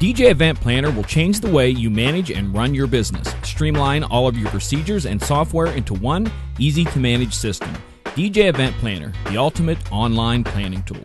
DJ Event Planner will change the way you manage and run your business. Streamline all of your procedures and software into one easy-to-manage system. DJ Event Planner, the ultimate online planning tool.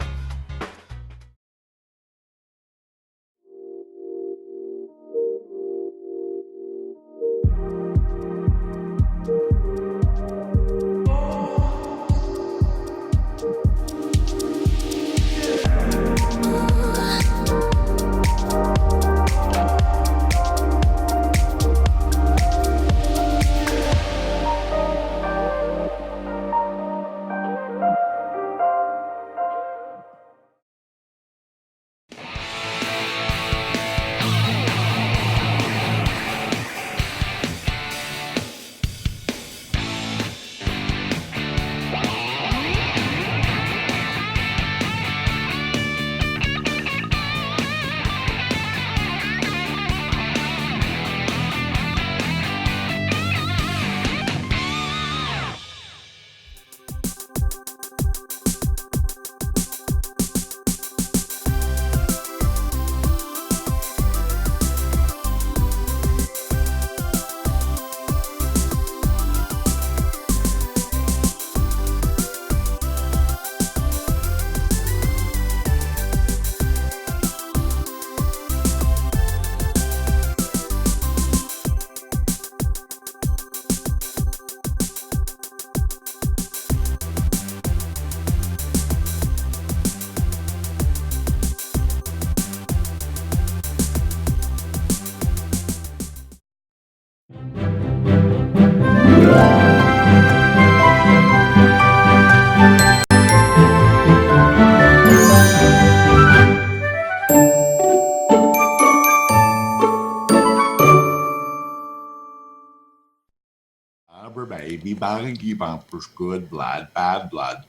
Baby, baggy bumpers, good blood, bad blood.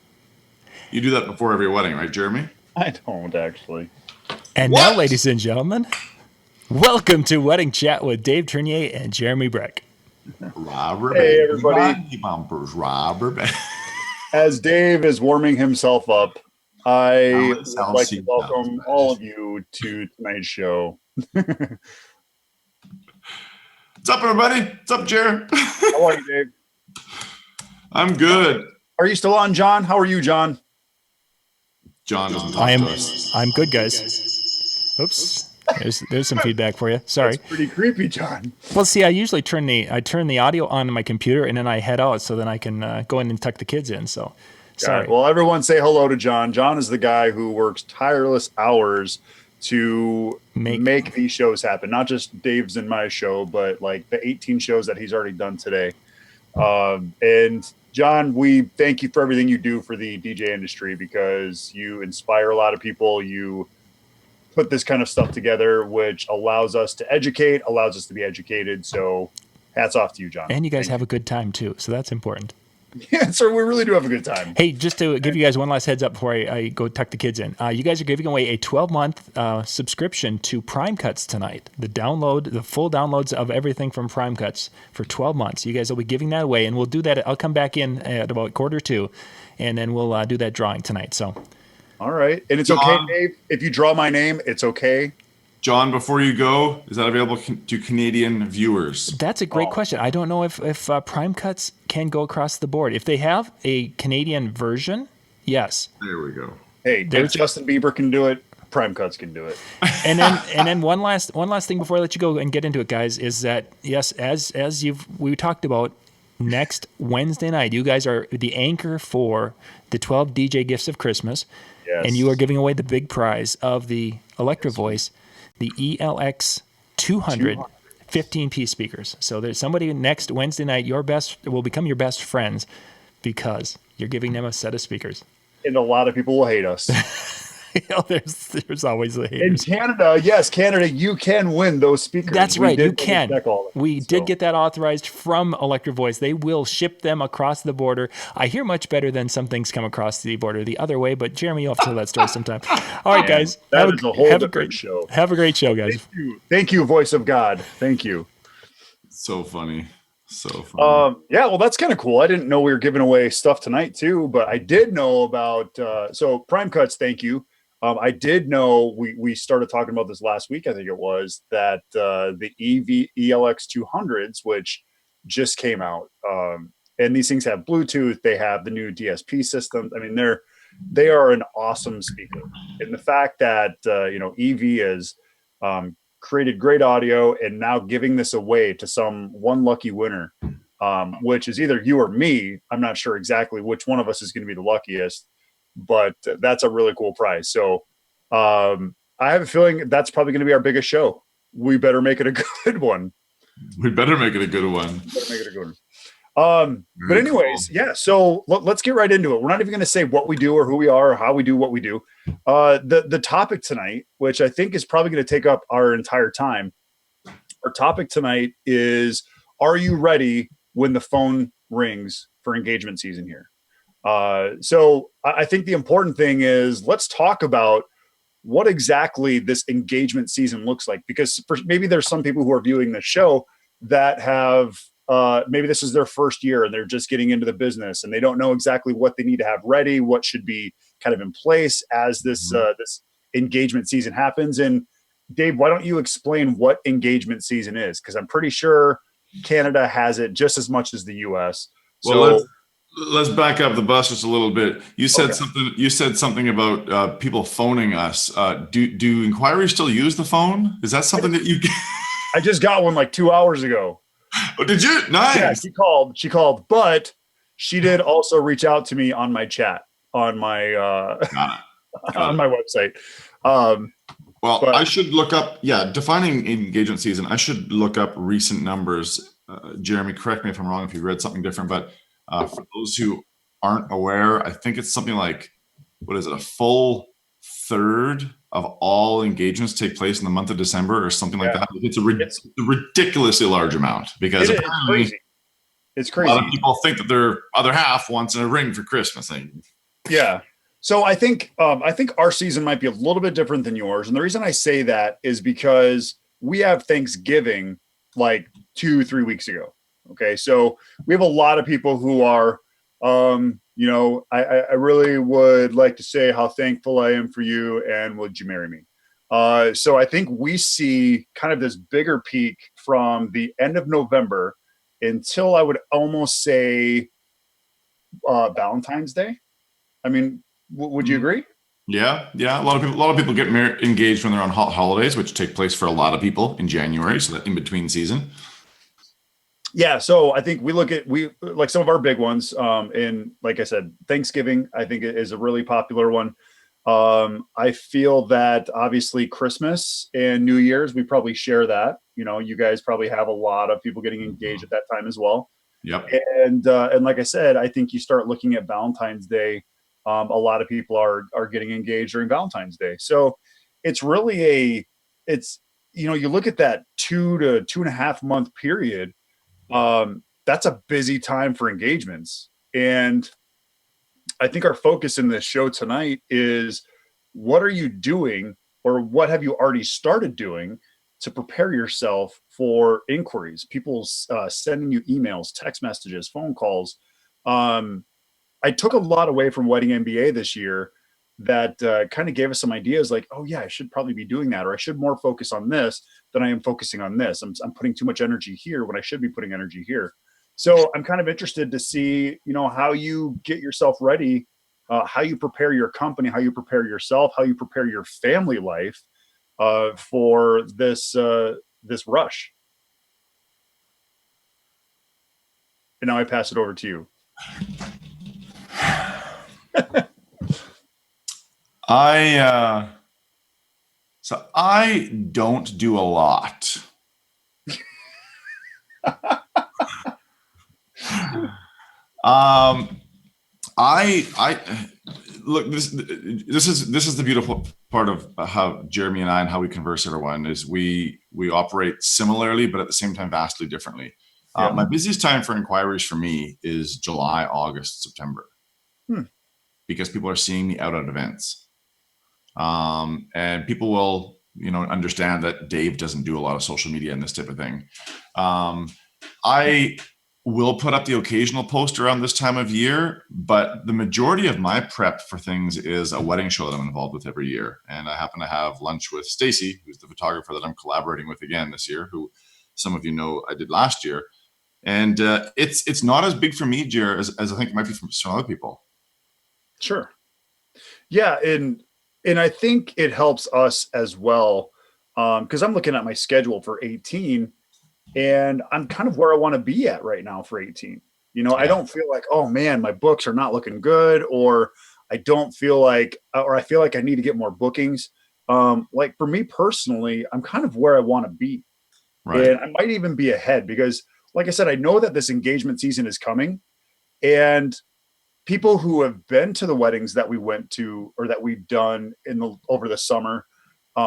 You do that before every wedding, right, Jeremy? I don't actually. And now, ladies and gentlemen, welcome to Wedding Chat with Dave Ternier and Jeremy Brech. Robert, hey, baby, everybody. baggy bumpers, Robert. As Dave is warming himself up, I would like to welcome all of you to tonight's show. What's up, everybody? What's up, Jer? How are you, Dave? I'm good. Are you still on, John? How are you, John? John doesn't talk to us. I'm good, guys. Oops. There's some feedback for you. Sorry. That's pretty creepy, John. Well, see, I usually turn the audio on my computer and then I head out so then I can go in and tuck the kids in. So, sorry. Well, everyone say hello to John. John is the guy who works tireless hours to make these shows happen. Not just Dave's and my show, but like the 18 shows that he's already done today. And John, we thank you for everything you do for the DJ industry because you inspire a lot of people. You put this kind of stuff together, which allows us to educate, allows us to be educated. So hats off to you, John. And you guys have a good time too. So that's important. Yeah, so we really do have a good time. Hey, just to give you guys one last heads up before I go tuck the kids in. You guys are giving away a 12-month subscription to Prime Cuts tonight. The full downloads of everything from Prime Cuts for 12 months. You guys will be giving that away, and we'll do that. I'll come back in at about 1:45, and then we'll do that drawing tonight. So, all right. And it's okay, Dave, if you draw my name, it's okay. John, before you go, is that available to Canadian viewers? That's a great question. I don't know if Prime Cuts can go across the board. If they have a Canadian version, yes. There we go. Hey, if Justin Bieber can do it, Prime Cuts can do it. And then one last thing before I let you go and get into it, guys, is that yes, as we talked about, next Wednesday night, you guys are the anchor for the 12 DJ Gifts of Christmas, and you are giving away the big prize of the Electro Voice. The ELX 200 15-piece speakers. So there's somebody next Wednesday night will become your best friends because you're giving them a set of speakers. And a lot of people will hate us. There's always the haters. In Canada, yes, Canada, you can win those speakers. That's right, you can. We did get that authorized from Electro Voice. They will ship them across the border. I hear much better than some things come across the border the other way, but Jeremy, you'll have to tell that story sometime. All right, guys. That is a whole different show. Have a great show, guys. Thank you, Voice of God. Thank you. So funny. So funny. Yeah, well, that's kind of cool. I didn't know we were giving away stuff tonight, too, but I did know about so Prime Cuts, thank you. I did know we started talking about this last week. I think it was that the ELX 200s, which just came out, and these things have Bluetooth. They have the new DSP systems. I mean, they are an awesome speaker. And the fact that EV has created great audio and now giving this away to some one lucky winner, which is either you or me. I'm not sure exactly which one of us is going to be the luckiest, but that's a really cool prize. So I have a feeling that's probably going to be our biggest show. We better make it a good one. We better make it a good one. Better make it a good one. But anyways, cool. Yeah, so let's get right into it. We're not even going to say what we do or who we are or how we do what we do. The topic tonight, which I think is probably going to take up our entire time, our topic tonight is, are you ready when the phone rings for engagement season here? So I think the important thing is, let's talk about what exactly this engagement season looks like, because maybe there's some people who are viewing this show that have maybe this is their first year and they're just getting into the business and they don't know exactly what they need to have ready, what should be kind of in place as this this engagement season happens. And Dave, why don't you explain what engagement season is? Because I'm pretty sure Canada has it just as much as the US. Well, let's back up the bus just a little bit. You said something. You said something about people phoning us. Do inquiries still use the phone? Is that something that you? I just got one like 2 hours ago. Oh, did you? Nice. Yeah, she called, but she did also reach out to me on my chat on my on my website. Well, I should look up. Yeah, defining engagement season. I should look up recent numbers. Jeremy, correct me if I'm wrong if you read something different, but for those who aren't aware, I think it's something like, what is it? A full third of all engagements take place in the month of December or something like that. It's a ridiculously large amount because it's crazy. It's crazy. A lot of people think that their other half wants a ring for Christmas. Yeah. So I think our season might be a little bit different than yours. And the reason I say that is because we have Thanksgiving like 2-3 weeks ago. Okay. So we have a lot of people who are, I really would like to say how thankful I am for you and would you marry me? So I think we see kind of this bigger peak from the end of November until I would almost say Valentine's Day. I mean, would you agree? Yeah. A lot of people get engaged when they're on holidays, which take place for a lot of people in January, so that in between season. Yeah, so I think we like some of our big ones. And like I said, Thanksgiving I think is a really popular one. I feel that obviously Christmas and New Year's we probably share that. You guys probably have a lot of people getting engaged at that time as well. Yep. And like I said, I think you start looking at Valentine's Day. A lot of people are getting engaged during Valentine's Day. So it's really you look at that 2 to 2.5 month period. That's a busy time for engagements. And I think our focus in this show tonight is, what are you doing or what have you already started doing to prepare yourself for inquiries? People sending you emails, text messages, phone calls. I took a lot away from Wedding MBA this year that kind of gave us some ideas like, oh yeah, I should probably be doing that, or I should more focus on this than I am focusing on this. I'm putting too much energy here when I should be putting energy here. So I'm kind of interested to see, how you get yourself ready, how you prepare your company, how you prepare yourself, how you prepare your family life for this rush. And now I pass it over to you. I don't do a lot. I look, this is the beautiful part of how Jeremy and I and how we converse everyone is we operate similarly, but at the same time vastly differently. My busiest time for inquiries for me is July, August, September, because people are seeing me out at events. And people will, understand that Dave doesn't do a lot of social media and this type of thing. We'll put up the occasional post around this time of year, but the majority of my prep for things is a wedding show that I'm involved with every year. And I happen to have lunch with Stacy, who's the photographer that I'm collaborating with again this year, who some of you know I did last year. And it's not as big for me, Jer, as I think it might be for some other people. Sure. Yeah, and I think it helps us as well, because I'm looking at my schedule for 18, and I'm kind of where I want to be at right now for 18. I don't feel like, oh man, my books are not looking good, or I don't feel like, or I feel like I need to get more bookings. Like for me personally, I'm kind of where I want to be. Right. And I might even be ahead because, like I said, I know that this engagement season is coming, and people who have been to the weddings that we went to or that we've done over the summer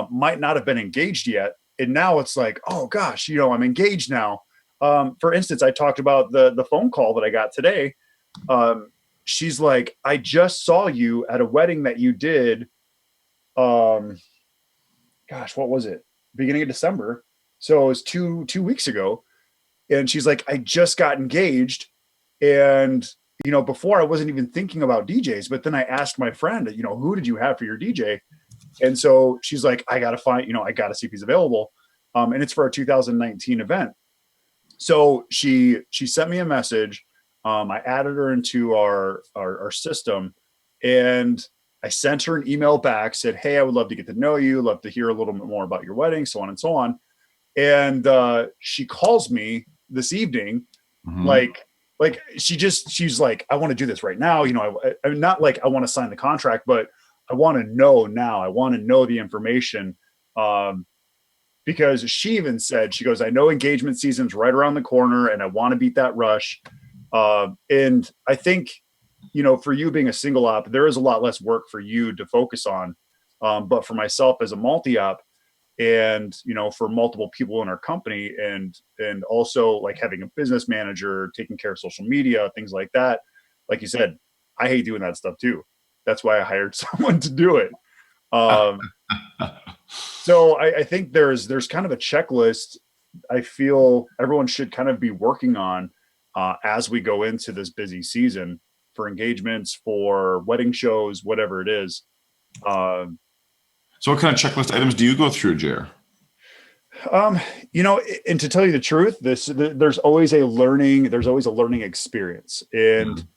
might not have been engaged yet. And now it's like, oh gosh, I'm engaged now. For instance, I talked about the phone call that I got today. She's like, I just saw you at a wedding that you did. Gosh, what was it? Beginning of December. So it was two weeks ago. And she's like, I just got engaged. And, before I wasn't even thinking about DJs, but then I asked my friend, who did you have for your DJ? And so she's like, I got to see if he's available. And it's for a 2019 event. So she sent me a message. I added her into our system, and I sent her an email back, said, hey, I would love to get to know you, love to hear a little bit more about your wedding, so on and so on. And she calls me this evening, like she's like, I want to do this right now. I'm not like I want to sign the contract, but I want to know now. I want to know the information. Because she even said, she goes, I know engagement season's right around the corner and I want to beat that rush. And I think, for you being a single op, there is a lot less work for you to focus on. But for myself as a multi-op, and for multiple people in our company, and also like having a business manager, taking care of social media, things like that, like you said, I hate doing that stuff too. That's why I hired someone to do it. So I think there's kind of a checklist I feel everyone should kind of be working on as we go into this busy season for engagements, for wedding shows, whatever it is. So what kind of checklist items do you go through, Jer? And to tell you the truth, there's always a learning experience. And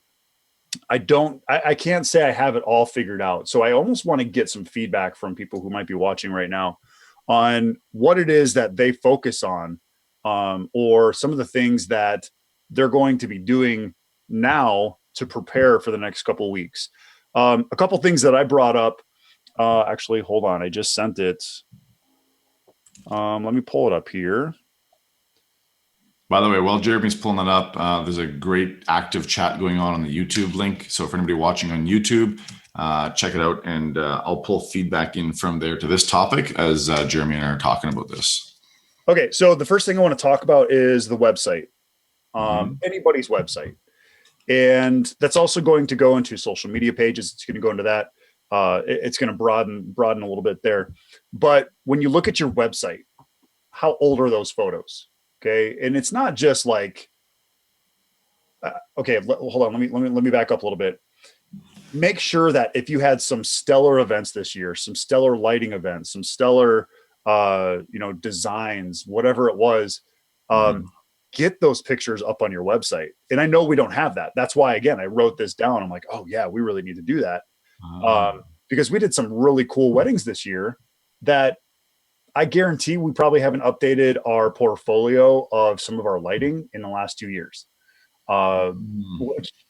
I can't say I have it all figured out. So I almost want to get some feedback from people who might be watching right now on what it is that they focus on, or some of the things that they're going to be doing now to prepare for the next couple of weeks. A couple things that I brought up. Actually, hold on. I just sent it. Let me pull it up here. By the way, while Jeremy's pulling it up, there's a great active chat going on the YouTube link. So for anybody watching on YouTube, check it out, and I'll pull feedback in from there to this topic as Jeremy and I are talking about this. Okay, so the first thing I want to talk about is the website, anybody's website. And that's also going to go into social media pages. It's going to go into that. It's going to broaden a little bit there. But when you look at your website, how old are those photos? Okay. And it's not just like, okay, hold on. Let me back up a little bit. Make sure that if you had some stellar events this year, some stellar lighting events, some stellar, designs, whatever it was, get those pictures up on your website. And I know we don't have that. That's why, again, I wrote this down. I'm like, oh yeah, we really need to do that. Because we did some really cool weddings this year that I guarantee we probably haven't updated our portfolio of some of our lighting in the last 2 years.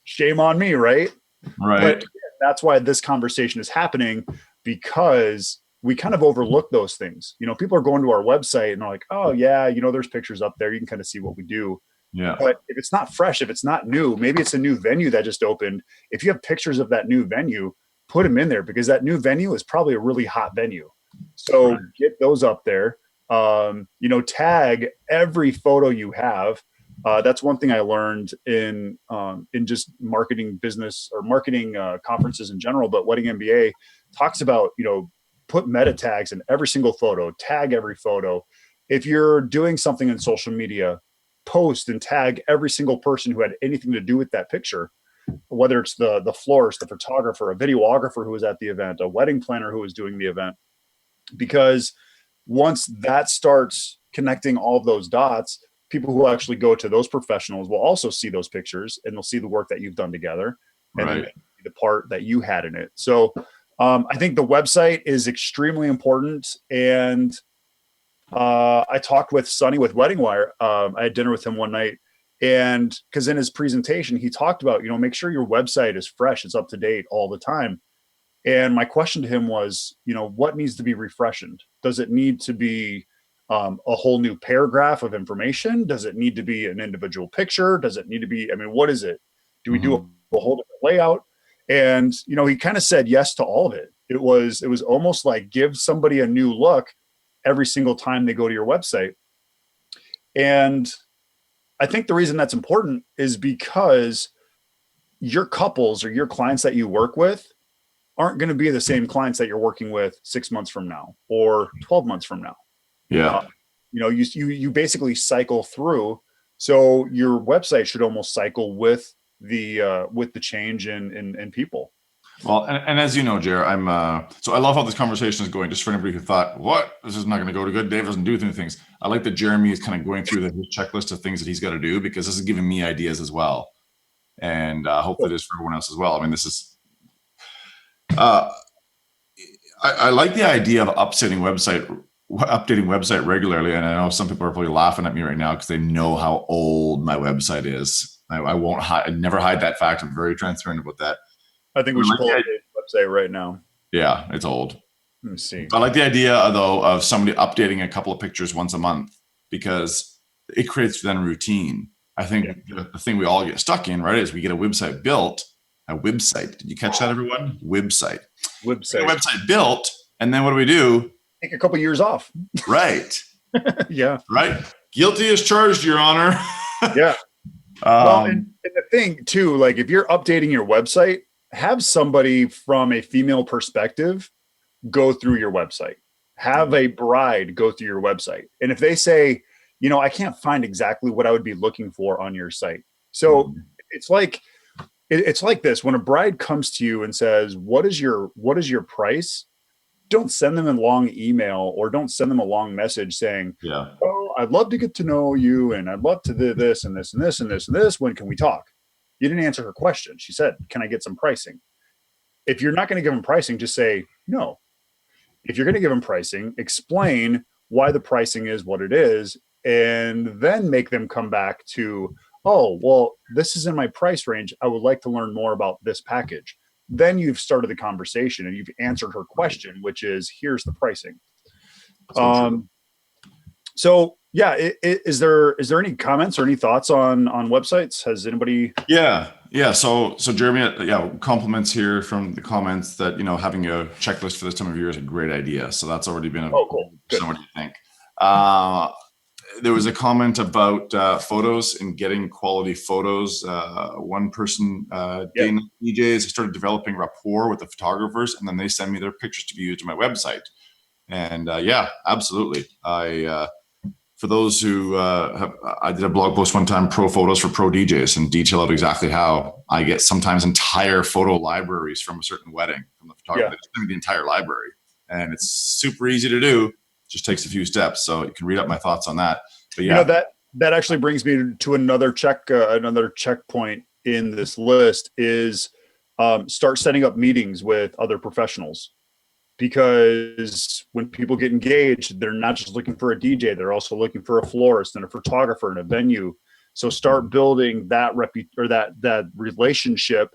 Shame on me, right? Right. But that's why this conversation is happening, because we kind of overlook those things. People are going to our website and they're like, oh yeah, there's pictures up there. You can kind of see what we do. Yeah. But if it's not fresh, if it's not new, maybe it's a new venue that just opened. If you have pictures of that new venue, put them in there, because that new venue is probably a really hot venue. So get those up there. Tag every photo you have. That's one thing I learned in just marketing business or marketing conferences in general, but Wedding MBA talks about, put meta tags in every single photo, tag every photo. If you're doing something in social media, post and tag every single person who had anything to do with that picture, whether it's the florist, the photographer, a videographer who was at the event, a wedding planner who was doing the event. Because once that starts connecting all of those dots, people who actually go to those professionals will also see those pictures, and they'll see the work that you've done together, and Right. then the part that you had in it. So I think the website is extremely important. And I talked with Sonny with Wedding Wire. I had dinner with him one night, and because in his presentation, he talked about, make sure your website is fresh, it's up to date all the time. And my question to him was, what needs to be refreshed? Does it need to be a whole new paragraph of information? Does it need to be an individual picture? Does it need to be, what is it? Do we do a whole different layout? And, he kind of said yes to all of it. It was almost like give somebody a new look every single time they go to your website. And I think the reason that's important is because your couples or your clients that you work with aren't going to be the same clients that you're working with 6 months from now or 12 months from now. Yeah. You basically cycle through. So your website should almost cycle with the change in people. Well, and as you know, Jer, so I love how this conversation is going. Just for anybody who thought, what, this is not going to go to good, Dave doesn't do things. I like that Jeremy is kind of going through his checklist of things that he's got to do, because this is giving me ideas as well. And hopefully it is for everyone else as well. This is, I like the idea of updating website regularly. And I know some people are probably laughing at me right now because they know how old my website is. I won't hide, I never hide that fact. I'm very transparent about that. I think we should pull up the website right now. Yeah, it's old. Let me see. I like the idea, though, of somebody updating a couple of pictures once a month, because it creates then routine. I think the thing we all get stuck in, right, is we get a website built. A website. Did you catch that, everyone? Website. A website built, and then what do? Take a couple years off. Right. Yeah. Right. Guilty as charged, Your Honor. Yeah. Well, and the thing too, like if you're updating your website, have somebody from a female perspective go through your website. Have a bride go through your website. And if they say, I can't find exactly what I would be looking for on your site. So it's like this. When a bride comes to you and says, what is your price? Don't send them a long email or don't send them a long message saying, oh, I'd love to get to know you, and I'd love to do this and this and this and this and this. When can we talk? You didn't answer her question. She said, can I get some pricing? If you're not going to give them pricing, just say no. If you're going to give them pricing, explain why the pricing is what it is, and then make them come back to, oh, well, this is in my price range. I would like to learn more about this package. Then you've started the conversation and you've answered her question, which is, here's the pricing. So yeah, is there any comments or any thoughts on websites? Has anybody? Yeah. So Jeremy, compliments here from the comments that, having a checklist for this time of year is a great idea. So that's already been cool. So what do you think? There was a comment about photos and getting quality photos. One person, Dana DJs, started developing rapport with the photographers, and then they send me their pictures to be used on my website. And absolutely. For those who I did a blog post one time, pro photos for pro DJs, and detail out exactly how I get sometimes entire photo libraries from a certain wedding from the photographer. They just send me the entire library, and it's super easy to do. Just takes a few steps, so you can read up my thoughts on that. But that actually brings me to another checkpoint in this list is start setting up meetings with other professionals, because when people get engaged, they're not just looking for a DJ, they're also looking for a florist and a photographer and a venue. So start building that that relationship,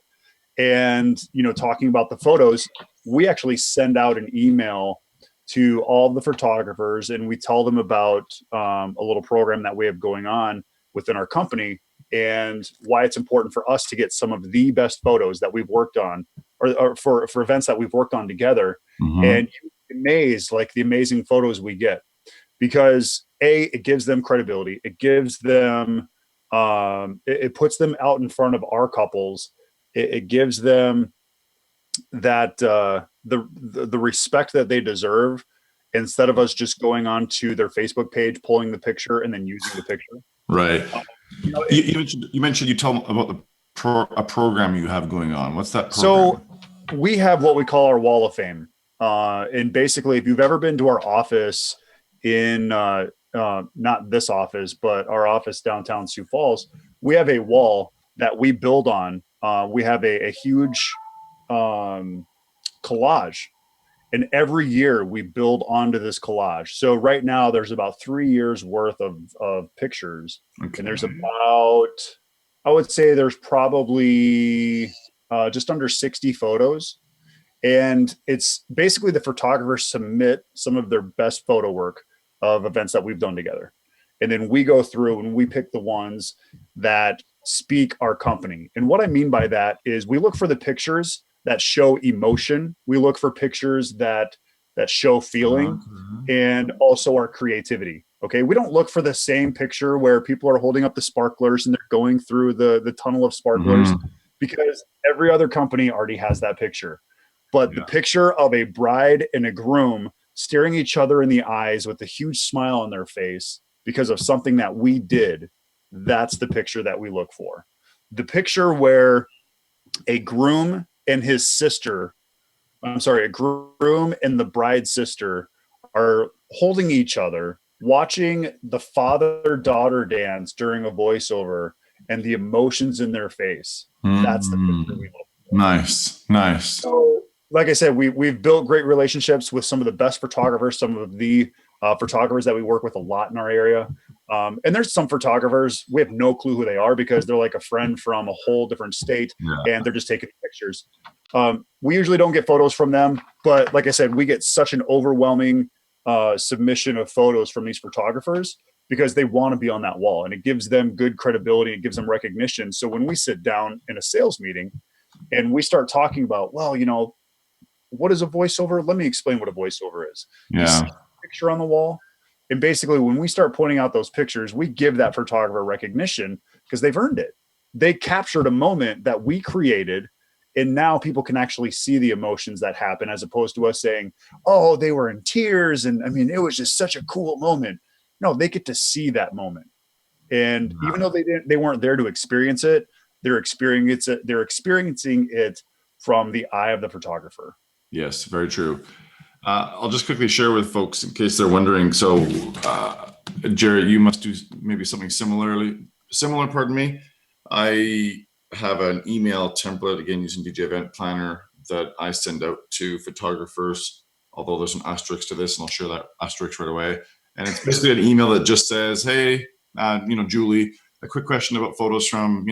and talking about the photos. We actually send out an email to all the photographers, and we tell them about a little program that we have going on within our company, and why it's important for us to get some of the best photos that we've worked on, or for events that we've worked on together. And you'd be amazed, like the amazing photos we get, because it gives them credibility. It gives them, it puts them out in front of our couples. It gives them that the respect that they deserve, instead of us just going on to their Facebook page, pulling the picture and then using the picture. Right. You know, You mentioned you told about a program you have going on. What's that program? so we have what we call our Wall of Fame. And basically, if you've ever been to our office in not this office, but our office downtown Sioux Falls, we have a wall that we build on. We have a huge collage. And every year we build onto this collage. So right now there's about 3 years worth of pictures. Okay. And there's about, I would say there's probably just under 60 photos. And it's basically the photographers submit some of their best photo work of events that we've done together. And then we go through and we pick the ones that speak our company. And what I mean by that is we look for the pictures that show emotion. We look for pictures that show feeling and also our creativity. Okay. We don't look for the same picture where people are holding up the sparklers and they're going through the tunnel of sparklers because every other company already has that picture. But the picture of a bride and a groom staring each other in the eyes with a huge smile on their face because of something that we did, that's the picture that we look for. The picture where a groom and his sister, a groom and the bride's sister are holding each other, watching the father-daughter dance during a voiceover and the emotions in their face. That's the picture we look for. Nice. So, like I said, we've built great relationships with some of the best photographers, some of the photographers that we work with a lot in our area. And there's some photographers, we have no clue who they are because they're like a friend from a whole different state and they're just taking pictures. We usually don't get photos from them, but like I said, we get such an overwhelming submission of photos from these photographers because they want to be on that wall and it gives them good credibility. It gives them recognition. So when we sit down in a sales meeting and we start talking about, well, what is a voiceover? Let me explain what a voiceover is. You see a picture on the wall. And basically, when we start pointing out those pictures, we give that photographer recognition because they've earned it. They captured a moment that we created. And now people can actually see the emotions that happen as opposed to us saying, oh, they were in tears. And I mean, it was just such a cool moment. No, they get to see that moment. And even though they weren't there to experience it, they're experiencing it from the eye of the photographer. Yes, very true. I'll just quickly share with folks in case they're wondering. So, Jared, you must do maybe something similar. Pardon me. I have an email template again using DJ Event Planner that I send out to photographers. Although there's an asterisk to this, and I'll share that asterisk right away. And it's basically an email that just says, "Hey, Julie, a quick question about photos from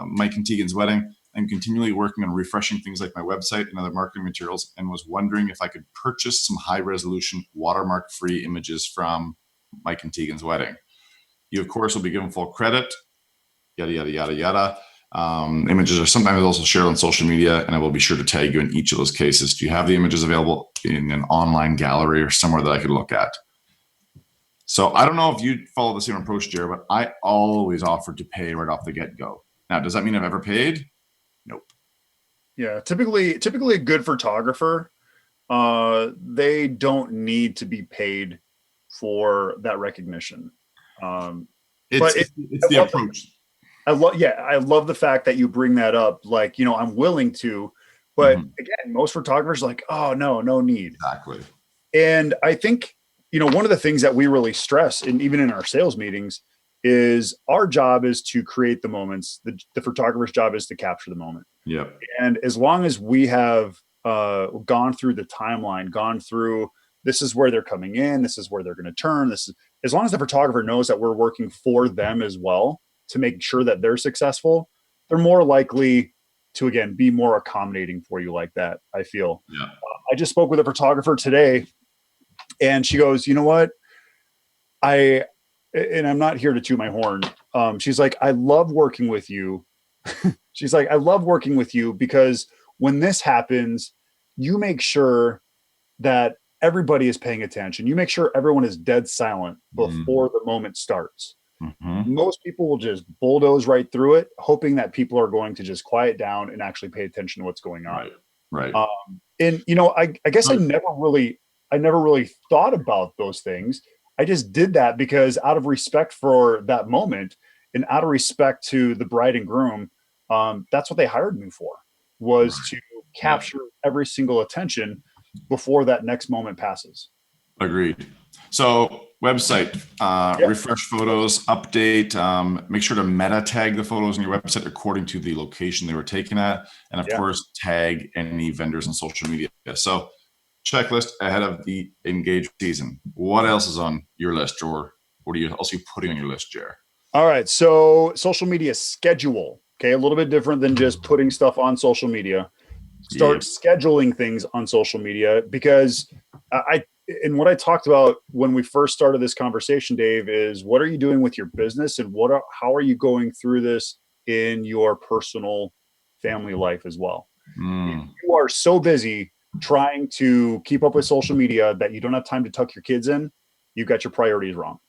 Mike and Tegan's wedding. I'm continually working on refreshing things like my website and other marketing materials and was wondering if I could purchase some high resolution watermark free images from Mike and Tegan's wedding. You, of course, will be given full credit, yada, yada, yada, yada. Images are sometimes also shared on social media and I will be sure to tag you in each of those cases. Do you have the images available in an online gallery or somewhere that I could look at?" So I don't know if you follow the same approach, Jared, but I always offered to pay right off the get-go. Now, does that mean I've ever paid? Nope. Yeah, typically a good photographer, they don't need to be paid for that recognition. It's the approach. I love the fact that you bring that up. Like, I'm willing to, but again, most photographers are like, oh no need. Exactly. And I think, one of the things that we really stress, and even in our sales meetings, is our job is to create the moments. The photographer's job is to capture the moment. Yep. And as long as we have gone through the timeline, gone through, this is where they're coming in, this is where they're going to turn. As long as the photographer knows that we're working for them as well to make sure that they're successful, they're more likely to, again, be more accommodating for you like that, I feel. Yeah. I just spoke with a photographer today and she goes, you know what? And I'm not here to toot my horn. She's like, I love working with you. She's like, I love working with you because when this happens, you make sure that everybody is paying attention. You make sure everyone is dead silent before the moment starts. Most people will just bulldoze right through it, hoping that people are going to just quiet down and actually pay attention to what's going on. Right. And I guess I never really thought about those things. I just did that because out of respect for that moment and out of respect to the bride and groom, that's what they hired me for, was to capture every single attention before that next moment passes. Agreed. So website, refresh photos, update, make sure to meta tag the photos on your website according to the location they were taken at. And of course, tag any vendors on social media. So checklist ahead of the engaged season. What else is on your list, or what are you also putting on your list, Jer? All right. So social media schedule. Okay. A little bit different than just putting stuff on social media. Start scheduling things on social media, because and what I talked about when we first started this conversation, Dave, is what are you doing with your business, and how are you going through this in your personal family life as well? If you are so busy trying to keep up with social media that you don't have time to tuck your kids in, you've got your priorities wrong.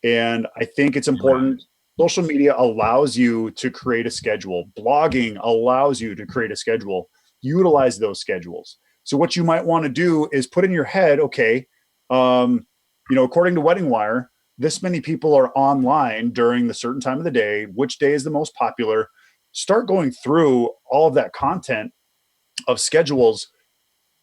And I think it's important. Social media allows you to create a schedule. Blogging allows you to create a schedule. Utilize those schedules. So what you might want to do is put in your head, okay, according to Wedding Wire, this many people are online during the certain time of the day. Which day is the most popular? Start going through all of that content of schedules.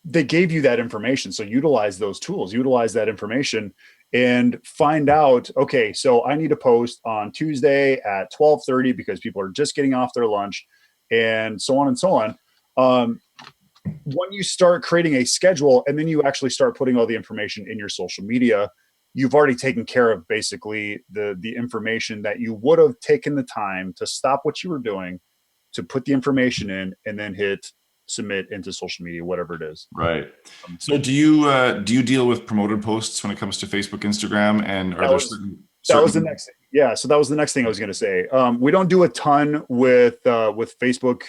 They gave you that information. So utilize those tools, utilize that information, and find out, okay, so I need to post on Tuesday at 12:30 because people are just getting off their lunch, and so on and so on. When you start creating a schedule and then you actually start putting all the information in your social media, you've already taken care of basically the information that you would have taken the time to stop what you were doing to put the information in and then hit submit into social media, whatever it is. Right. So do you deal with promoted posts when it comes to Facebook, Instagram, and are there certain that was the next thing. Yeah. So that was the next thing I was going to say. We don't do a ton with Facebook.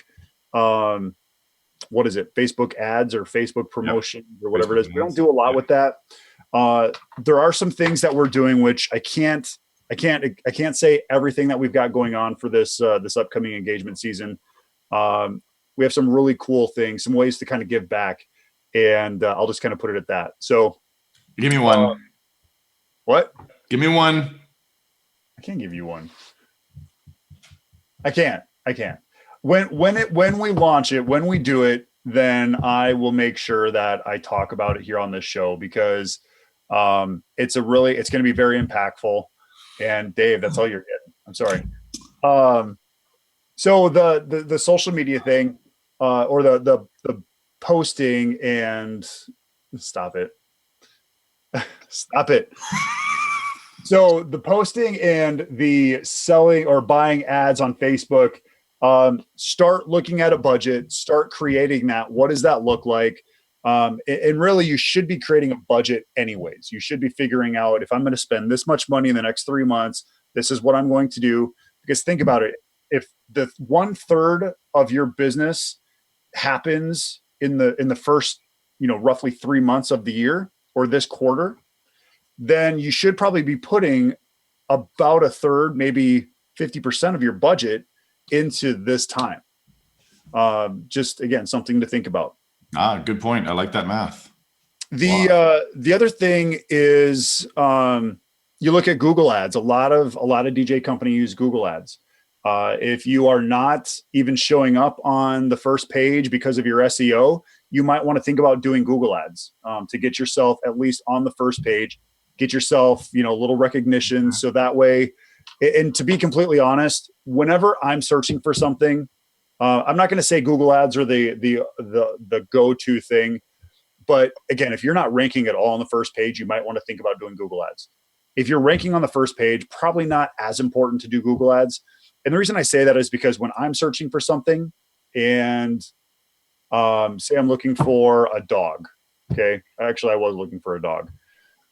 What is it? Facebook ads or Facebook promotion or whatever it is. We don't do a lot with that. There are some things that we're doing, which I can't say everything that we've got going on for this upcoming engagement season. We have some really cool things, some ways to kind of give back, and I'll just kind of put it at that. So, give me one. What? Give me one. I can't give you one. I can't. When we launch it, when we do it, then I will make sure that I talk about it here on this show, because it's going to be very impactful. And Dave, that's all you're getting. I'm sorry. So the social media thing, or the posting, and stop it. So the posting and the selling or buying ads on Facebook, start looking at a budget, start creating that. What does that look like? And really, you should be creating a budget anyways. You should be figuring out, if I'm going to spend this much money in the next 3 months, this is what I'm going to do. Because think about it. If the 1/3 of your business happens in the first, roughly 3 months of the year or this quarter, then you should probably be putting about 1/3, maybe 50% of your budget into this time. Just again, something to think about. Good point. I like that math. The other thing is, you look at Google ads. A lot of DJ companies use Google ads. If you are not even showing up on the first page because of your SEO, you might want to think about doing Google ads to get yourself at least on the first page, get yourself, a little recognition. So that way, and to be completely honest, whenever I'm searching for something, I'm not going to say Google ads are the go-to thing. But again, if you're not ranking at all on the first page, you might want to think about doing Google ads. If you're ranking on the first page, probably not as important to do Google ads. And the reason I say that is because when I'm searching for something and say I'm looking for a dog. Okay. Actually, I was looking for a dog,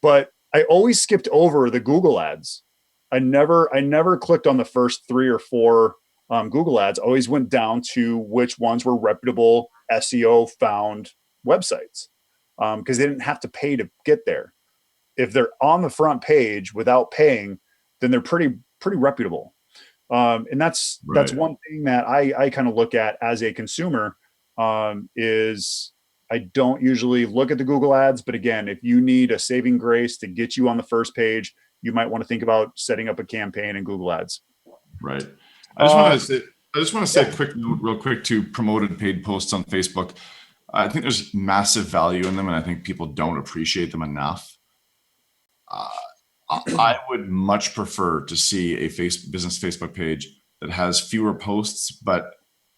but I always skipped over the Google ads. I never clicked on the first 3 or 4 Google ads. I always went down to which ones were reputable SEO found websites, because they didn't have to pay to get there. If they're on the front page without paying, then they're pretty reputable. And that's one thing that I kind of look at as a consumer, is I don't usually look at the Google ads, but again, if you need a saving grace to get you on the first page, you might want to think about setting up a campaign in Google ads. Right. I just want to say a quick note real quick to promoted paid posts on Facebook. I think there's massive value in them, and I think people don't appreciate them enough. I would much prefer to see a business Facebook page that has fewer posts, but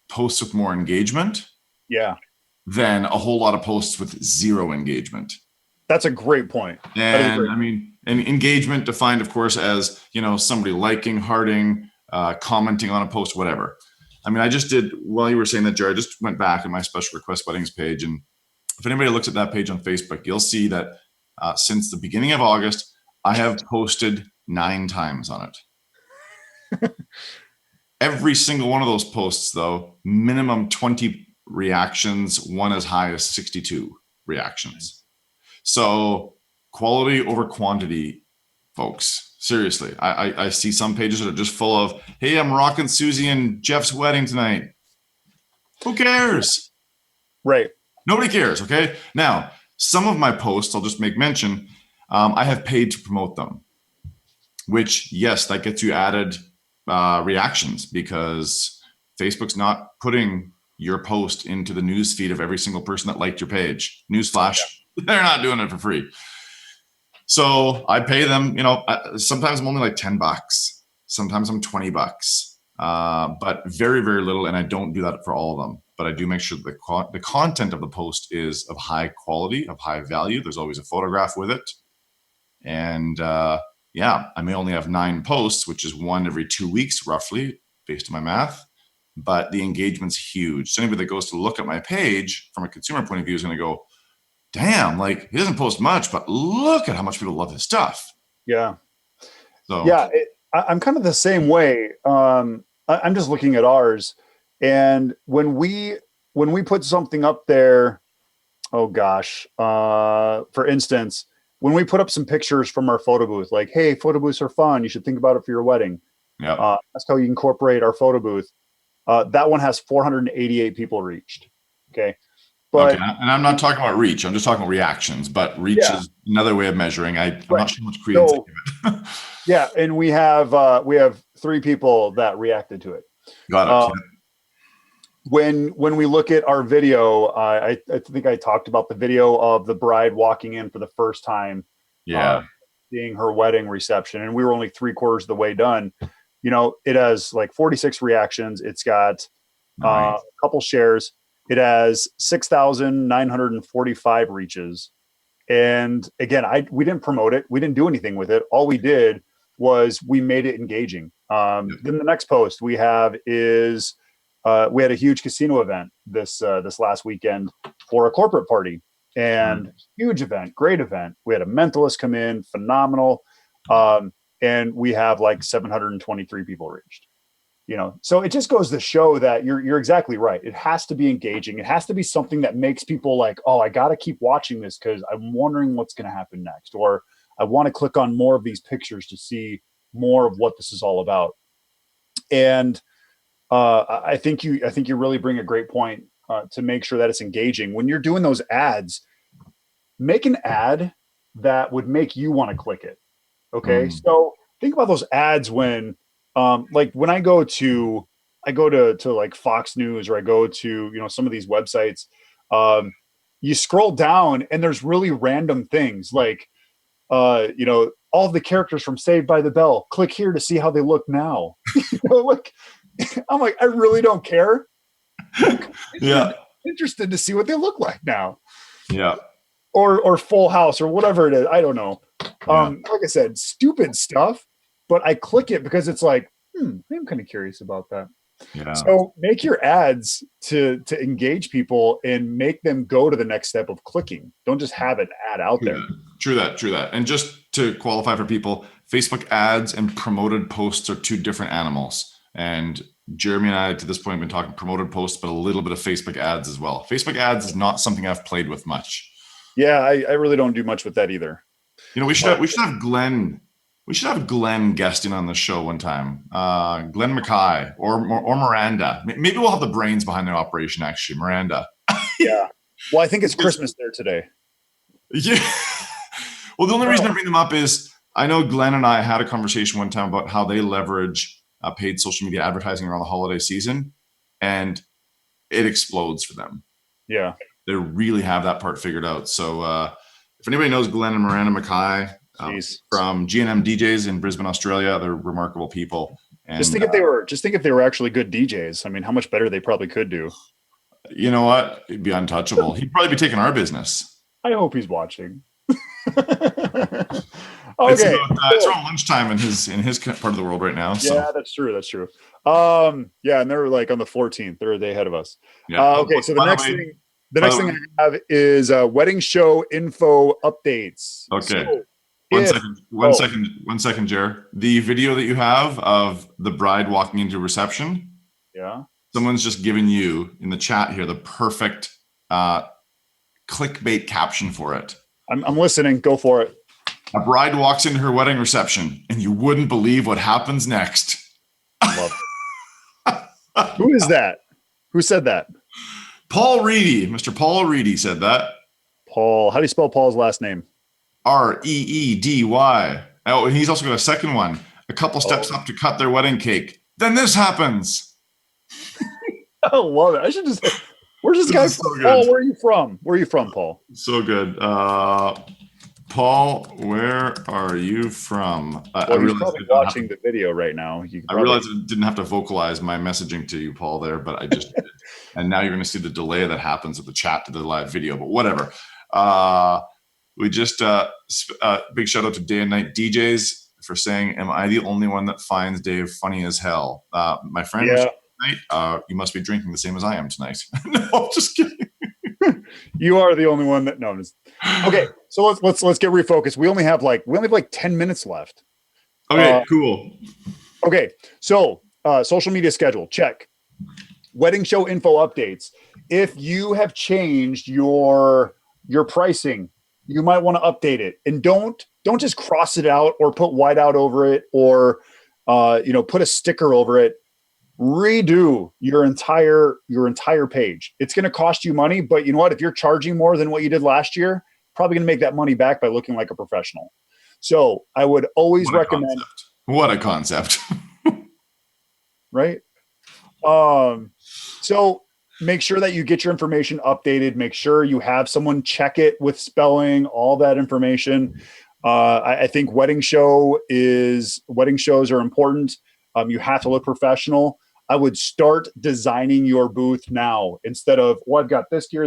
posts with more engagement. Yeah. Than a whole lot of posts with zero engagement. That's a great point. And I mean, and engagement defined, of course, as, somebody liking, hearting, commenting on a post, whatever. I mean, I just did, while you were saying that, Jared, I just went back in my special request weddings page. And if anybody looks at that page on Facebook, you'll see that since the beginning of August, I have posted 9 times on it. Every single one of those posts, though, minimum 20 reactions, one as high as 62 reactions. So quality over quantity, folks. Seriously, I see some pages that are just full of, hey, I'm rocking Susie and Jeff's wedding tonight. Who cares? Right. Nobody cares. Okay. Now, some of my posts, I'll just make mention, I have paid to promote them, which, yes, that gets you added reactions because Facebook's not putting your post into the news feed of every single person that liked your page. Newsflash, they're not doing it for free. So I pay them, sometimes I'm only like $10, sometimes I'm $20, but very, very little. And I don't do that for all of them, but I do make sure that the content of the post is of high quality, of high value. There's always a photograph with it. And I may only have 9 posts, which is 1 every 2 weeks, roughly, based on my math. But the engagement's huge. So anybody that goes to look at my page from a consumer point of view is going to go, damn, like he doesn't post much, but look at how much people love his stuff. Yeah. So yeah, I'm kind of the same way. I'm just looking at ours, and when we put something up there, oh gosh, for instance, when we put up some pictures from our photo booth, like, hey, photo booths are fun. You should think about it for your wedding. Yeah. That's how you incorporate our photo booth. That one has 488 people reached. Okay. But, okay. And I'm not talking about reach. I'm just talking about reactions, but reach is another way of measuring. I'm not sure how much credence to give it. Yeah. And we have 3 people that reacted to it. Got it. When we look at our video, I think I talked about the video of the bride walking in for the first time. Yeah. Seeing her wedding reception. And we were only 3/4 of the way done. It has like 46 reactions. It's got a couple shares. It has 6,945 reaches. And again, we didn't promote it. We didn't do anything with it. All we did was we made it engaging. Then the next post we have is we had a huge casino event this last weekend for a corporate party, and huge event, great event. We had a mentalist come in, phenomenal. And we have like 723 people reached. So it just goes to show that you're exactly right. It has to be engaging. It has to be something that makes people like, oh, I got to keep watching this because I'm wondering what's going to happen next, or I want to click on more of these pictures to see more of what this is all about. And I think you really bring a great point to make sure that it's engaging. When you're doing those ads, make an ad that would make you want to click it. Okay. So think about those ads when, like when I go to like Fox News, or I go to, some of these websites, you scroll down and there's really random things like, all of the characters from Saved by the Bell, click here to see how they look now. I'm like, I really don't care. Yeah. Interested to see what they look like now. Yeah. Or Full House or whatever it is. I don't know. Like I said, stupid stuff, but I click it because it's like, I'm kind of curious about that. Yeah. So make your ads to engage people and make them go to the next step of clicking. Don't just have an ad out there. True that. And just to qualify for people, Facebook ads and promoted posts are 2 different animals. And Jeremy and I, to this point, have been talking promoted posts, but a little bit of Facebook ads as well. Facebook ads is not something I've played with much. Yeah, I really don't do much with that either. We should have Glenn. We should have Glenn guesting on the show one time. Glenn Mackay or Miranda. Maybe we'll have the brains behind the operation. Actually, Miranda. Yeah. Well, I think it's Christmas there today. Yeah. Well, the only reason I bring them up is I know Glenn and I had a conversation one time about how they leverage paid social media advertising around the holiday season, and it explodes for them. Yeah. They really have that part figured out. So if anybody knows Glenn and Miranda Mackay from G&M DJs in Brisbane, Australia, they're remarkable people. And just think if they were actually good DJs. I mean, how much better they probably could do. You know what? It'd be untouchable. He'd probably be taking our business. I hope he's watching. Okay. It's around lunchtime in his part of the world right now. So. Yeah, that's true. Yeah, and they're like on the 14th. They're a day ahead of us. Yeah. Okay, so the next thing I have is wedding show info updates. Okay. So, one second, Jer. The video that you have of the bride walking into reception. Yeah. Someone's just given you in the chat here the perfect clickbait caption for it. I'm listening. Go for it. A bride walks into her wedding reception, and you wouldn't believe what happens next. Love it. Who is that? Who said that? Paul Reedy. Mr. Paul Reedy said that. Paul. How do you spell Paul's last name? Reedy. Oh, and he's also got a second one. A couple steps up to cut their wedding cake. Then this happens. I love it. I should just. Where's this guy from? So Paul, where are you from? Where are you from, Paul? So good. Paul, where are you from? He's probably watching the video right now. I realized I didn't have to vocalize my messaging to you, Paul, there, but I just did. And now you're going to see the delay that happens with the chat to the live video, but whatever. We just, big shout out to Day and Night DJs for saying, am I the only one that finds Dave funny as hell? My friend, you must be drinking the same as I am tonight. No, I'm just kidding. You are the only one that knows. Okay, so let's get refocused. We only have like 10 minutes left. Okay, cool. Okay, so social media schedule, check. Wedding show info updates. If you have changed your pricing, you might want to update it, and don't just cross it out or put white out over it or put a sticker over it. Redo your entire page. It's going to cost you money, but you know what? If you're charging more than what you did last year, probably going to make that money back by looking like a professional. So I would always recommend. What a concept. Right. So make sure that you get your information updated. Make sure you have someone check it with spelling, all that information. I think wedding shows are important. You have to look professional. I would start designing your booth now instead of, I've got this gear.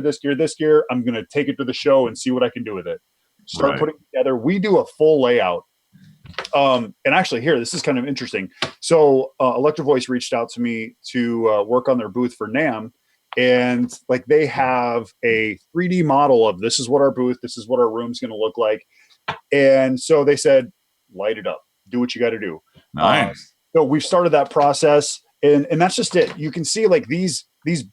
I'm going to take it to the show and see what I can do with it. Start putting together. We do a full layout. And actually here, this is kind of interesting. So Electro Voice reached out to me to work on their booth for NAMM. And like they have a 3D model of this is what our booth, this is what our room's going to look like. And so they said, light it up, do what you got to do. Nice. So we've started that process, and that's just it. You can see like these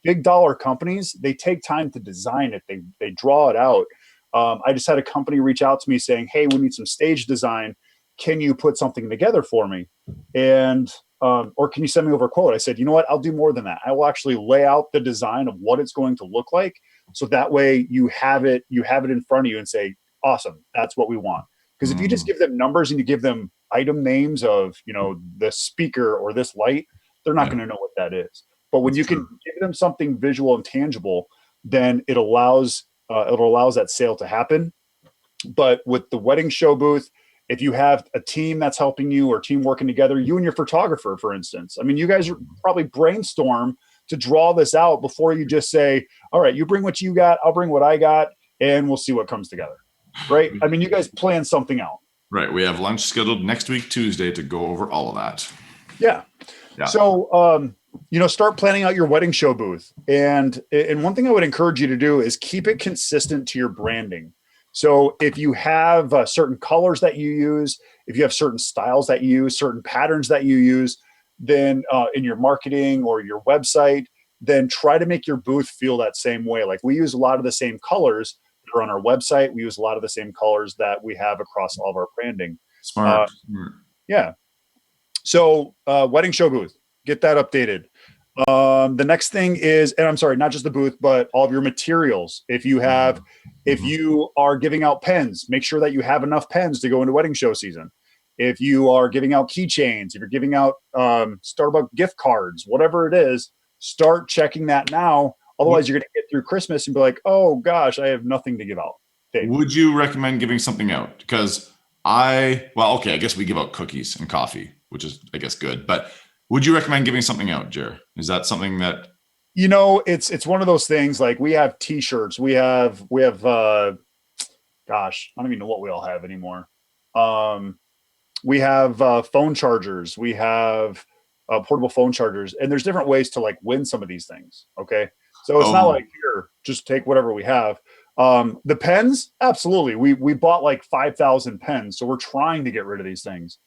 big dollar companies, they take time to design it. They draw it out. I just had a company reach out to me saying, hey, we need some stage design. Can you put something together for me? And or can you send me over a quote? I said, you know what? I'll do more than that. I will actually lay out the design of what it's going to look like. So that way you have it in front of you and say, awesome, that's what we want. Because if you just give them numbers and you give them item names of, the speaker or this light, they're not going to know what that is. But when you can give them something visual and tangible, then it allows that sale to happen. But with the wedding show booth, if you have a team that's helping you or team working together, you and your photographer, for instance, I mean, you guys probably brainstorm to draw this out before you just say, all right, you bring what you got, I'll bring what I got, and we'll see what comes together. Right? I mean, you guys plan something out. Right. We have lunch scheduled next week, Tuesday, to go over all of that. Yeah. So, start planning out your wedding show booth. And one thing I would encourage you to do is keep it consistent to your branding. So if you have certain colors that you use, if you have certain styles that you use, certain patterns that you use, then in your marketing or your website, then try to make your booth feel that same way. Like we use a lot of the same colors that are on our website. We use a lot of the same colors that we have across all of our branding. Smart. Yeah. So wedding show booth, get that updated. The next thing is, and I'm sorry, not just the booth, but all of your materials. If you are giving out pens, make sure that you have enough pens to go into wedding show season. If you are giving out keychains, if you're giving out Starbucks gift cards, whatever it is, start checking that now. Otherwise, you're going to get through Christmas and be like, oh gosh, I have nothing to give out. Dave. Would you recommend giving something out? Because I guess we give out cookies and coffee, which is, I guess, good. But would you recommend giving something out, Jer? Is that something that it's one of those things. Like we have T-shirts, we have gosh, I don't even know what we all have anymore. We have phone chargers, we have portable phone chargers, and there's different ways to like win some of these things. Okay, so it's not like here, just take whatever we have. The pens, absolutely. We bought like 5,000 pens, so we're trying to get rid of these things.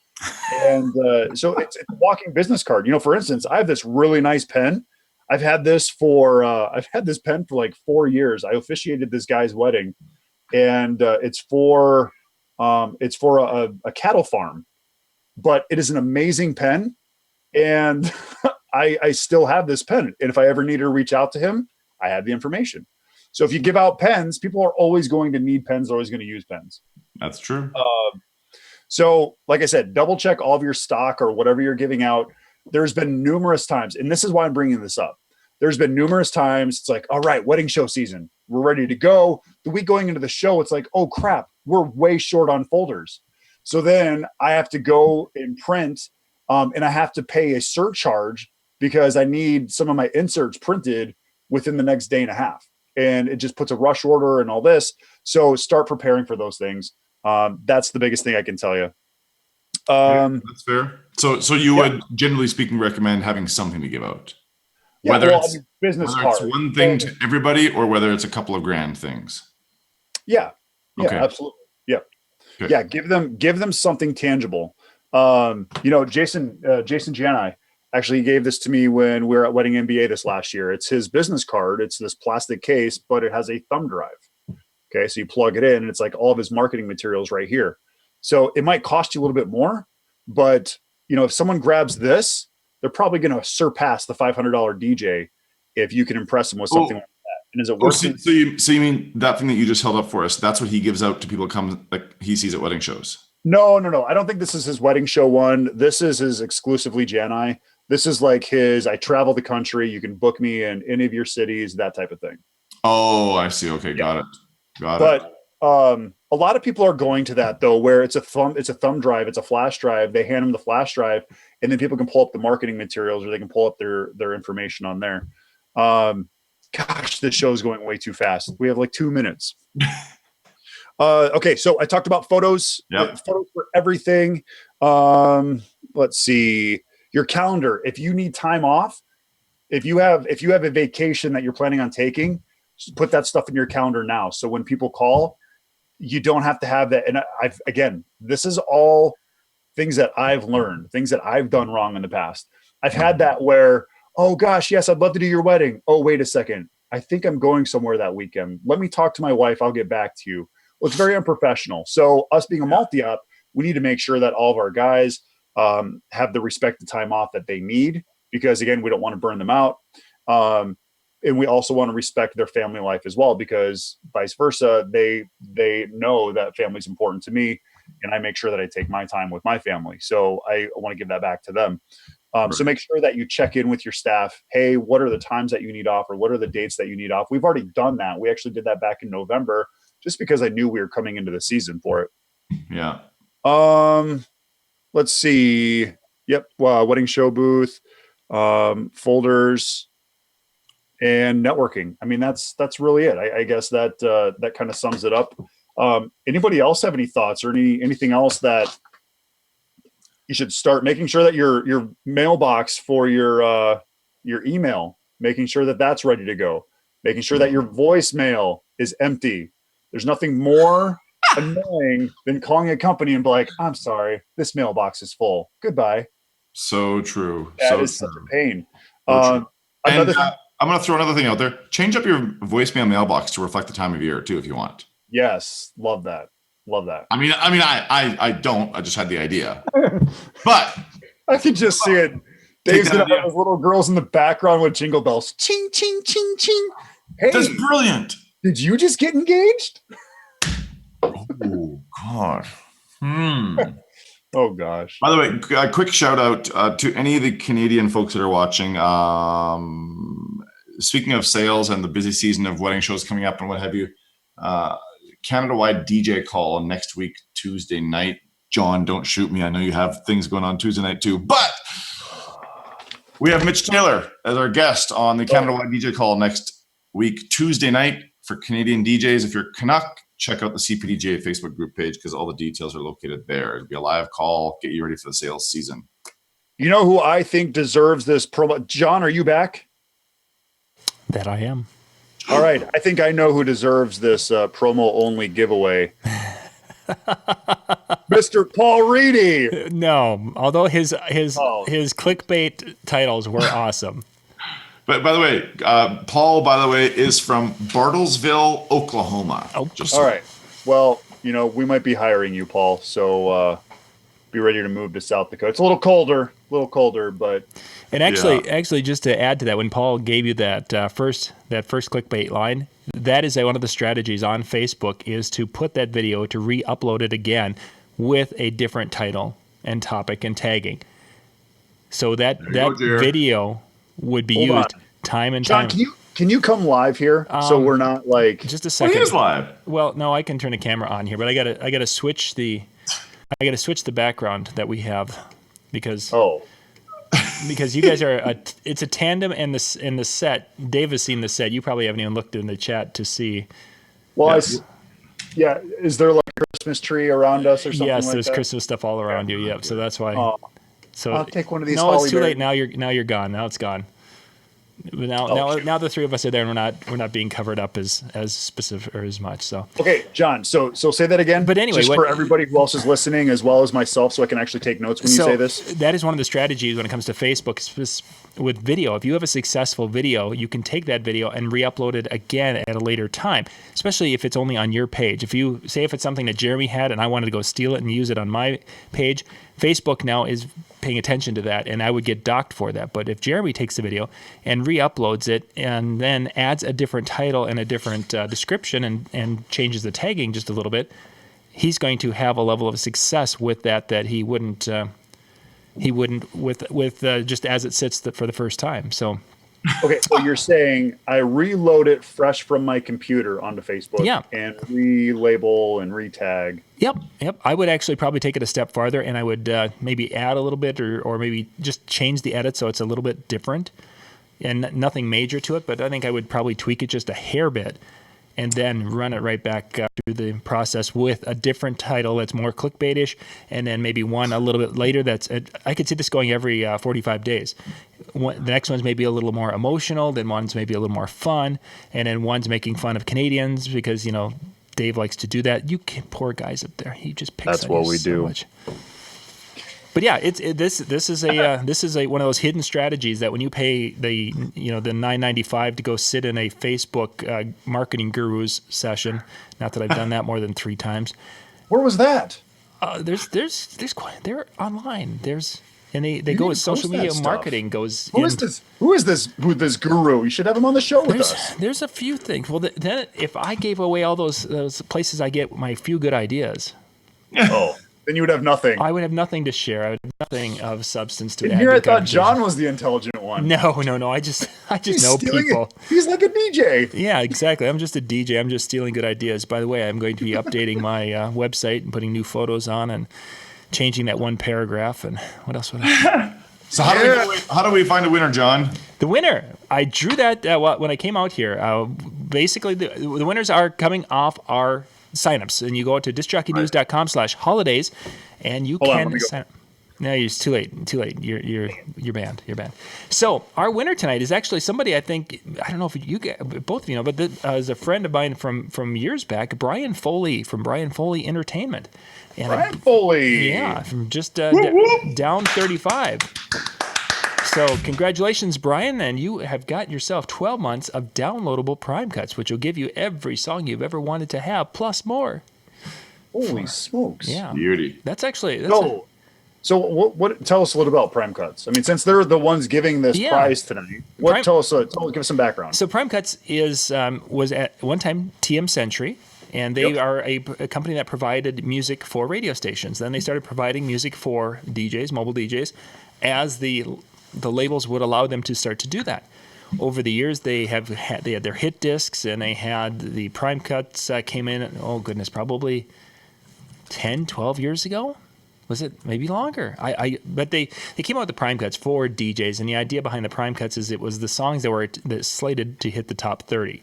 And so it's a walking business card. For instance, I have this really nice pen. I've had this pen for like 4 years. I officiated this guy's wedding, and it's for a cattle farm, but it is an amazing pen, and I still have this pen. And if I ever need to reach out to him, I have the information. So if you give out pens, people are always going to need pens, always going to use pens. That's true. So like I said, double check all of your stock or whatever you're giving out. There's been numerous times, and this is why I'm bringing this up. There's been numerous times it's like, all right, wedding show season, we're ready to go. The week going into the show, it's like, oh crap, we're way short on folders. So then I have to go and print, and I have to pay a surcharge because I need some of my inserts printed within the next day and a half. And it just puts a rush order and all this. So start preparing for those things. That's the biggest thing I can tell you. That's fair. So you would, generally speaking, recommend having something to give out, whether it's one thing to everybody or whether it's a couple of grand things. Yeah. Okay. Absolutely. Yeah. Okay. Yeah. Give them something tangible. Jason Gianni actually gave this to me when we were at Wedding MBA this last year. It's his business card. It's this plastic case, but it has a thumb drive. Okay. So you plug it in and it's like all of his marketing materials right here. So it might cost you a little bit more, but if someone grabs this, they're probably going to surpass the $500 DJ if you can impress them with something like that. And is it worth it? So you mean that thing that you just held up for us, that's what he gives out to people come, like he sees at wedding shows? No. I don't think this is his wedding show one. This is his exclusively Jani. This is like his, I travel the country. You can book me in any of your cities, that type of thing. Oh, I see. Okay. Yeah. Got it. But a lot of people are going to that though, where it's a thumb drive, it's a flash drive. They hand them the flash drive, and then people can pull up the marketing materials, or they can pull up their information on there. Gosh, this show is going way too fast. We have like 2 minutes. Okay, so I talked about photos. Yep. Photos for everything. Let's see. Your calendar. If you need time off, if you have a vacation that you're planning on taking, just put that stuff in your calendar now. So when people call, you don't have to have that. And this is all things that I've learned, things that I've done wrong in the past. I've had that where, oh gosh, yes, I'd love to do your wedding. Oh, wait a second. I think I'm going somewhere that weekend. Let me talk to my wife. I'll get back to you. Well, it's very unprofessional. So us being a multi-op, we need to make sure that all of our guys have the respected time off that they need, because again, we don't want to burn them out. And we also want to respect their family life as well, because vice versa, they know that family is important to me, and I make sure that I take my time with my family. So I want to give that back to them. So make sure that you check in with your staff. Hey, what are the times that you need off, or what are the dates that you need off? We've already done that. We actually did that back in November, just because I knew we were coming into the season for it. Yeah. Let's see. Yep. Wedding show booth, folders, and networking. I mean, that's really it. I guess that kind of sums it up. Anybody else have any thoughts or anything else that you should start making sure that your mailbox for your email, making sure that that's ready to go, making sure that your voicemail is empty. There's nothing more annoying than calling a company and be like, I'm sorry, this mailbox is full. Goodbye. So true. That is such a pain. I'm going to throw another thing out there. Change up your voicemail mailbox to reflect the time of year too, if you want. Yes. Love that. I mean, I don't, I just had the idea, but I can just see it. Dave's gonna have those little girls in the background with jingle bells. Ching, ching, ching, ching. Hey, that's brilliant. did you just get engaged? Oh God. Oh gosh. By the way, a quick shout out to any of the Canadian folks that are watching. Speaking of sales and the busy season of wedding shows coming up and what have you, Canada-wide DJ call next week, Tuesday night. John, don't shoot me. I know you have things going on Tuesday night too, but we have Mitch Taylor as our guest on the Canada-wide DJ call next week, Tuesday night for Canadian DJs. If you're Canuck, check out the CPDJ Facebook group page because all the details are located there. It'll be a live call, get you ready for the sales season. You know who I think deserves this promo? John, are you back? That I am. All right. I think I know who deserves this promo-only giveaway. Mr. Paul Reedy. No, although his clickbait titles were awesome. But by the way, Paul, is from Bartlesville, Oklahoma. Oh, all right. Well, we might be hiring you, Paul. So be ready to move to South Dakota. It's a little colder, but. And actually, just to add to that, when Paul gave you that first clickbait line, that is one of the strategies on Facebook is to put that video to re-upload it again with a different title and topic and tagging. So that video would be used time and time. John, can you come live here so we're not like just a second? Well, he is live. Well, no, I can turn the camera on here, but I gotta switch the background that we have because you guys are it's a tandem and the set. Dave has seen the set. You probably haven't even looked in the chat to see. Well, yeah. Is there like a Christmas tree around us or something? Yes, like there's that? Christmas stuff all around you. Yep. So that's why. So I'll take one of these. No, it's too late. Now you're gone. Now it's gone. Now the three of us are there, and we're not being covered up as specific or as much. So okay, John. So say that again. But anyway, just for everybody who else is listening, as well as myself, so I can actually take notes when you say this. That is one of the strategies when it comes to Facebook with video. If you have a successful video, you can take that video and re-upload it again at a later time, especially if it's only on your page. If it's something that Jeremy had and I wanted to go steal it and use it on my page, Facebook now is paying attention to that, and I would get docked for that. But if Jeremy takes the video and re-uploads it and then adds a different title and a different description and changes the tagging just a little bit, he's going to have a level of success with that he wouldn't with just as it sits for the first time. So okay, so you're saying I reload it fresh from my computer onto Facebook, and relabel and retag. Yep. I would actually probably take it a step farther, and I would maybe add a little bit, or maybe just change the edit so it's a little bit different, and nothing major to it. But I think I would probably tweak it just a hair bit, and then run it right back through the process with a different title that's more clickbaitish, and then maybe one a little bit later I could see this going every 45 days. The next one's maybe a little more emotional, then one's maybe a little more fun, and then one's making fun of Canadians because, Dave likes to do that. You poor guys up there. He just picks That's what we do. Much. But yeah, this is one of those hidden strategies that when you pay the $9.95 to go sit in a Facebook marketing guru's session, not that I've done that more than 3 times. Where was that? They're online. They go with social media marketing goes. Who is this guru? You should have him on the show with us. There's a few things. Well, then if I gave away all those places I get my few good ideas. Oh. Then you would have nothing. I would have nothing to share. I would have nothing of substance to add. Here I thought John was the intelligent one. No. I just know people. He's like a DJ. Yeah, exactly. I'm just a DJ. I'm just stealing good ideas. By the way, I'm going to be updating my website and putting new photos on and changing that one paragraph. And what else would I? So how do we find a winner, John? The winner. I drew that when I came out here. Basically, the winners are coming off our signups, and you go to discjockeynews.com/holidays, and you can sign up. No, it's too late. You're banned. So our winner tonight is actually somebody I don't know if you both of you know, but is a friend of mine from years back, Brian Foley from Brian Foley Entertainment. And Brian Foley, yeah, from just down 35. So congratulations, Brian, and you have got yourself 12 months of downloadable Prime Cuts, which will give you every song you've ever wanted to have, plus more. Holy smokes! Yeah, beauty. That's actually So what? Tell us a little about Prime Cuts. I mean, since they're the ones giving this prize tonight, give us some background. So Prime Cuts was at one time TM Century, and they are a company that provided music for radio stations. Then they started providing music for DJs, mobile DJs, as the labels would allow them to start to do that. Over the years, they had their hit discs, and they had the Prime Cuts came in. Oh goodness, probably 10, 12 years ago. Was it maybe longer? But they came out with the Prime Cuts for DJs, and the idea behind the Prime Cuts is it was the songs that slated to hit the top 30.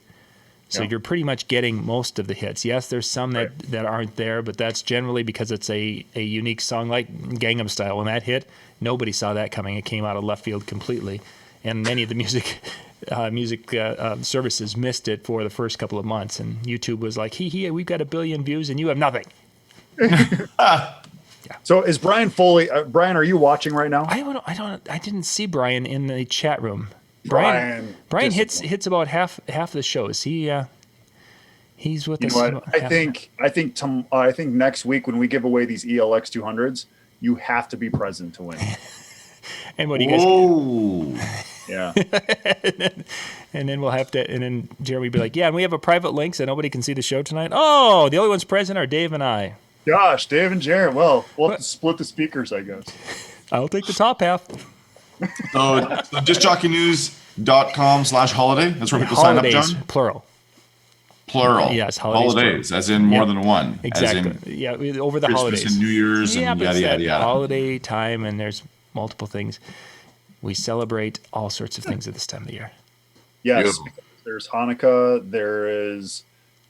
So you're pretty much getting most of the hits. Yes, there's some that aren't there, but that's generally because it's a unique song like Gangnam Style. When that hit, nobody saw that coming. It came out of left field completely, and many of the music services missed it for the first couple of months. And YouTube was like, we've got 1 billion views, and you have nothing. So is Brian Foley? Brian, are you watching right now? I didn't see Brian in the chat room. Brian hits about half the shows. He's with us. I think next week when we give away these ELX 200s, you have to be present to win. And what do you guys? Whoa. Yeah. and then we'll have to. And then Jeremy will be like, "Yeah, and we have a private link so nobody can see the show tonight." Oh, the only ones present are Dave and I. Gosh, Dave and Jared. Well, we'll have to split the speakers, I guess. I'll take the top half. So discjockeynews.com/holiday. That's where people sign up, John? Plural. Yes, holidays, as in more than one. Exactly. Over the Christmas holidays. and New Year's and yada. Holiday time, and there's multiple things. We celebrate all sorts of things at this time of the year. Yes. There's Hanukkah. There is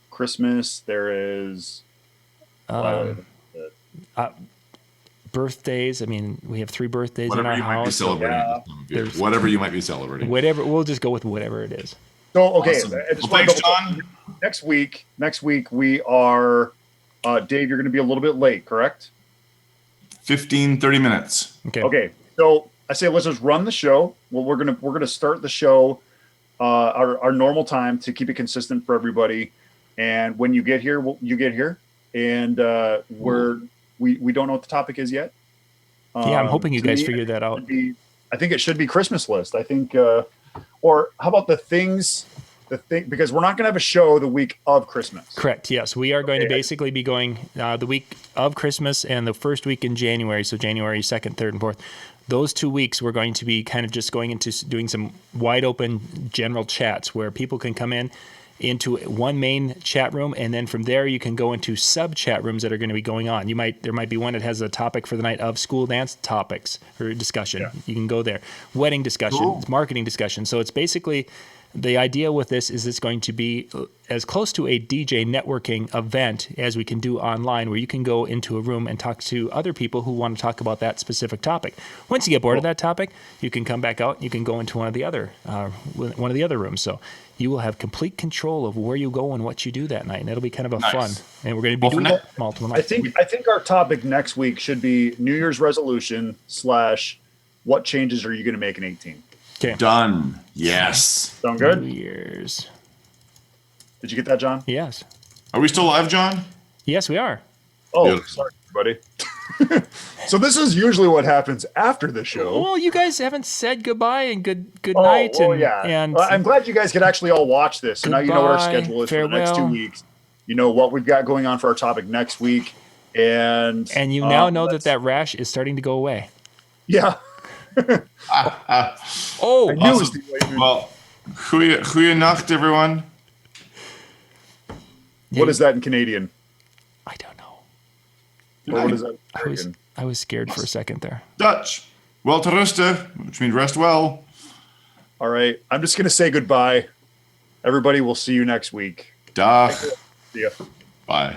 Christmas. There is... birthdays. I mean, we have 3 birthdays whatever in our house. Whatever you might be celebrating. Whatever. We'll just go with whatever it is. So, okay. Awesome. Thanks, John. Next week we are, Dave, you're going to be a little bit late, correct? 15, 30 minutes. Okay. So I say, let's just run the show. Well, we're going to start the show, our normal time to keep it consistent for everybody. And when you get here, you get here. And we don't know what the topic is yet. I'm hoping you guys figure that out. I think it should be Christmas list. I think, or how about because we're not going to have a show the week of Christmas. Correct. Yes, we are going to basically be going the week of Christmas and the first week in January. So January 2nd, 3rd, and 4th. Those 2 weeks, we're going to be kind of just going into doing some wide open general chats where people can come into one main chat room, and then from there you can go into sub chat rooms that are going to be going on. There might be one that has a topic for the night of school dance topics or discussion. You can go there. Wedding discussion, marketing discussion. So it's basically the idea with this is it's going to be as close to a DJ networking event as we can do online, where you can go into a room and talk to other people who want to talk about that specific topic. Once you get bored of that topic, you can come back out. You can go into one of the other rooms. So you will have complete control of where you go and what you do that night, and it'll be kind of fun. And we're going to be doing that multiple nights. I think our topic next week should be New Year's resolution / what changes are you going to make in 18? Okay. Done. Yes. Sound good? New Year's. Did you get that, John? Yes. Are we still live, John? Yes, we are. Oh, Beautiful. sorry, everybody. So this is usually what happens after the show. Well, you guys haven't said goodbye and good night. And well, I'm glad you guys could actually all watch this. So now you know what our schedule is for the next 2 weeks. You know what we've got going on for our topic next week. And you now know that rash is starting to go away. Yeah. Awesome. Well, goeie nacht, everyone. What is that in Canadian? I don't know. Or what is that? I was scared for a second there. Dutch. Wel te rusten, which means rest well. All right. I'm just going to say goodbye. Everybody, we'll see you next week. Dag. See ya. Bye.